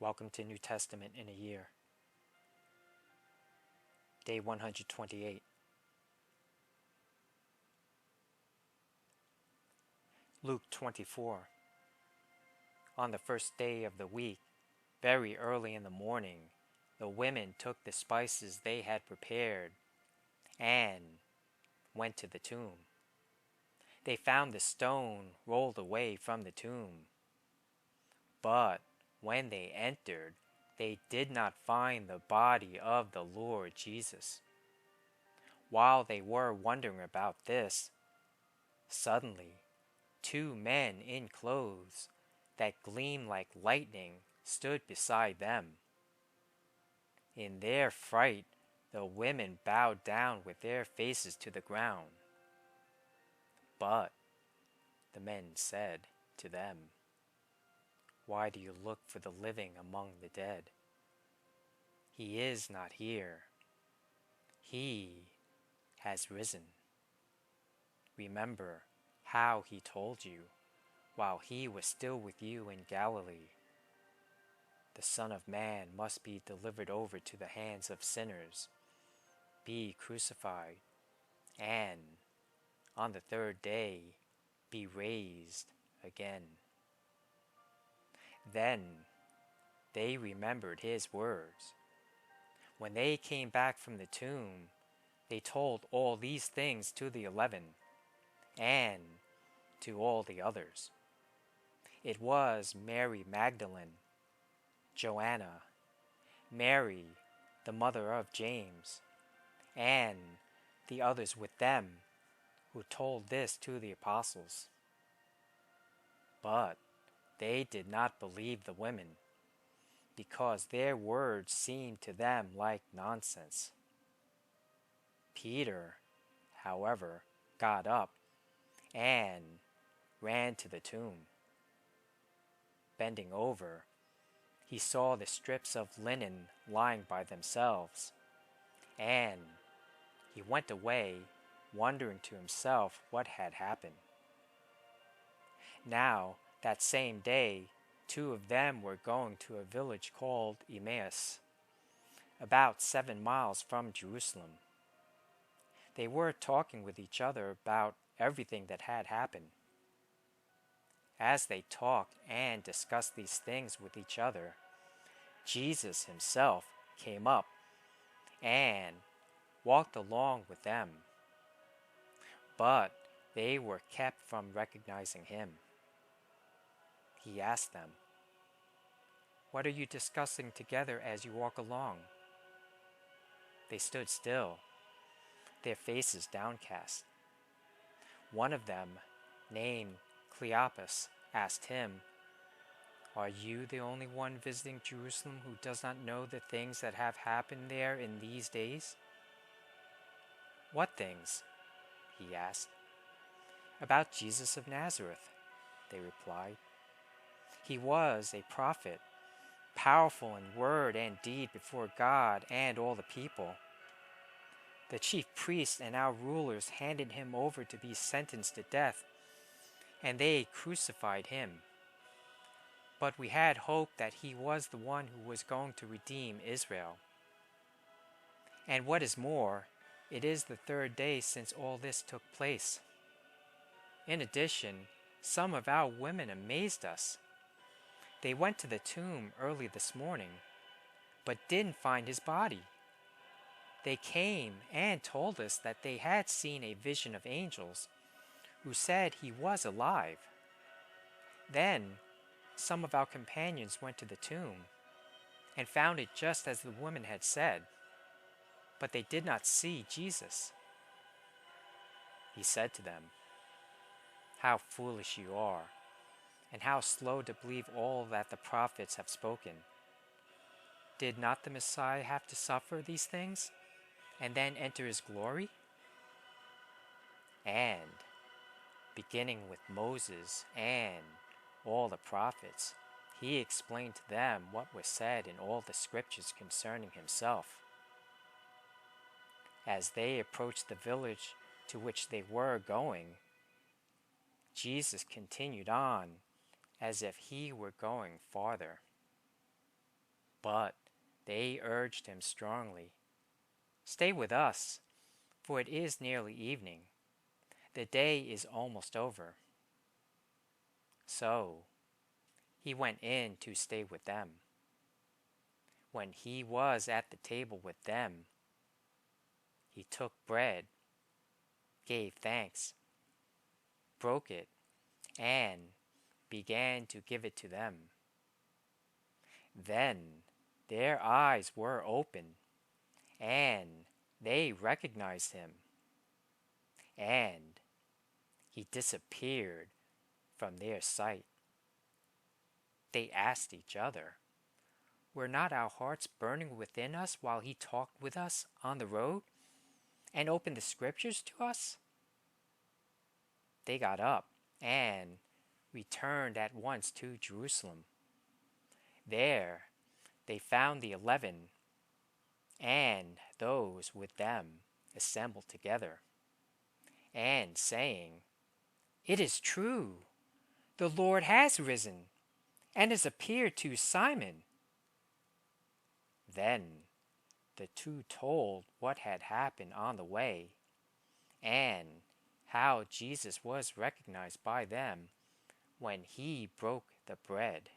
Welcome to New Testament in a Year. Day 128. Luke 24. On the first day of the week, very early in the morning, the women took the spices they had prepared and went to the tomb. They found the stone rolled away from the tomb. But when they entered, they did not find the body of the Lord Jesus. While they were wondering about this, suddenly 2 men in clothes that gleamed like lightning stood beside them. In their fright, the women bowed down with their faces to the ground. But the men said to them, "Why do you look for the living among the dead? He is not here. He has risen. Remember how he told you while he was still with you in Galilee. The Son of Man must be delivered over to the hands of sinners, be crucified, and on the third day be raised again." Then they remembered his words. When they came back from the tomb, they told all these things to the 11 and to all the others. It was Mary Magdalene, Joanna, Mary, the mother of James, and the others with them who told this to the apostles. But they did not believe the women, because their words seemed to them like nonsense. Peter, however, got up and ran to the tomb. Bending over, he saw the strips of linen lying by themselves, and he went away, wondering to himself what had happened. Now, that same day, 2 of them were going to a village called Emmaus, about 7 miles from Jerusalem. They were talking with each other about everything that had happened. As they talked and discussed these things with each other, Jesus himself came up and walked along with them. But they were kept from recognizing him. He asked them, "What are you discussing together as you walk along?" They stood still, their faces downcast. One of them, named Cleopas, asked him, "Are you the only one visiting Jerusalem who does not know the things that have happened there in these days?" "What things?" he asked. "About Jesus of Nazareth," they replied. "He was a prophet, powerful in word and deed before God and all the people. The chief priests and our rulers handed him over to be sentenced to death, and they crucified him. But we had hoped that he was the one who was going to redeem Israel. And what is more, it is the third day since all this took place. In addition, some of our women amazed us. They went to the tomb early this morning, but didn't find his body. They came and told us that they had seen a vision of angels who said he was alive. Then some of our companions went to the tomb and found it just as the woman had said, but they did not see Jesus." He said to them, "How foolish you are, and how slow to believe all that the prophets have spoken. Did not the Messiah have to suffer these things and then enter his glory?" And beginning with Moses and all the prophets, he explained to them what was said in all the scriptures concerning himself. As they approached the village to which they were going, Jesus continued on as if he were going farther. But they urged him strongly, "Stay with us, for it is nearly evening. The day is almost over." So he went in to stay with them. When he was at the table with them, he took bread, gave thanks, broke it, and began to give it to them. Then their eyes were opened, and they recognized him, and he disappeared from their sight. They asked each other, "Were not our hearts burning within us while he talked with us on the road and opened the scriptures to us?" They got up and returned at once to Jerusalem. There they found the 11 and those with them assembled together, and saying, "It is true, the Lord has risen and has appeared to Simon." Then the two told what had happened on the way, and how Jesus was recognized by them when he broke the bread.